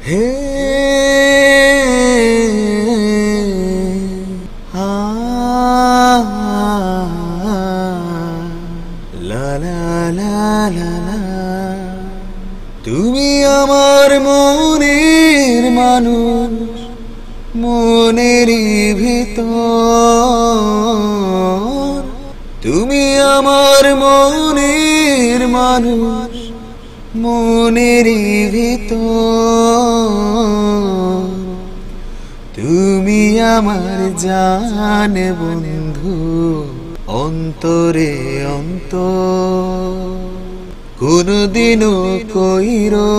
হে আ লা লা লা লা লা। তুমি আমার মনের মানুষ, মনেরই ভিতর। তুমি আমার মনের মানুষ, মনেরই ভিতর। তুমি আমার জান বন্ধু, অন্তরে অন্তর। কোনদিনও কইরো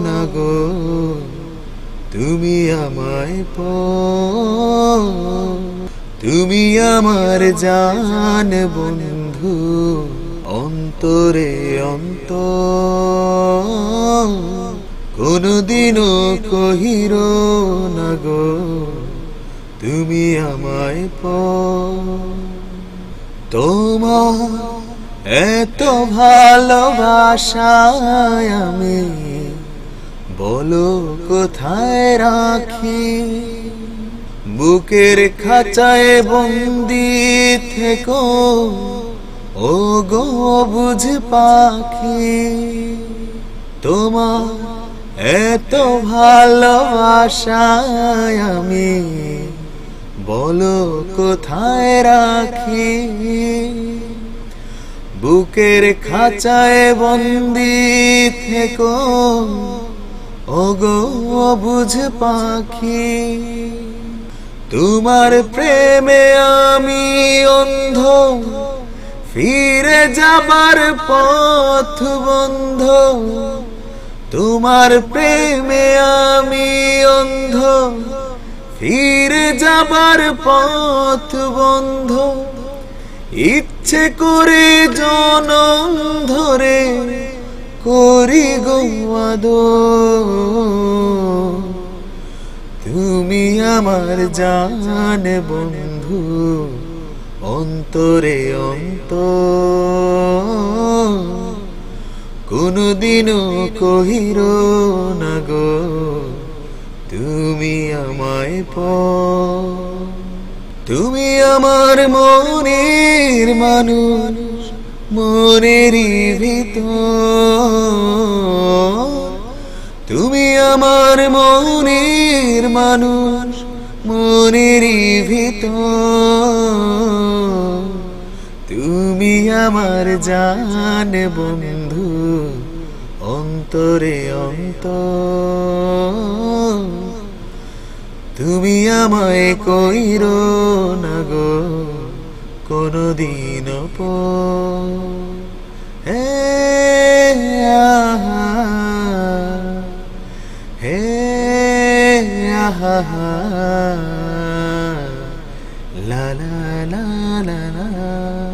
না গো তুমি আমায় তুমি আমার জান বন্ধু, অন্তরে অন্তর। কোনদিনও কহিরো না গো তুমি আমায় তোমার এত ভালোবাসায় আমি বলো কোথায় রাখি। বুকের খাঁচায় বন্দি থেকো ও গো বুঝ পাখি। তোমার এত ভালোবাসায় আমি বলো কোথায় রাখি। বুকের খাঁচায় বন্দি থেকো ও গো বুঝ পাখি। তোমার প্রেমে আমি অন্ধ, ফিরে যাবার পথ বন্ধ। তোমার প্রেমে আমি অন্ধ, ফিরে যাবার পথ বন্ধ। ইচ্ছে করে জনম ধরে করি গো আদর। তুমি আমার জান বন্ধু, অন্তরে অন্তর। কোনদিনও কহিরো না গো তুমি আমায় তুমি আমার মনের মানুষ, মনেরই ভিতর। তুমি আমার মনের মানুষ, মনেরই ভিতর। তুমি আমার জান বন্ধু, অন্তরে অন্তর। তুমি আমায় কইরো না গো কোনদিন হে হে লা লা লা লা লা।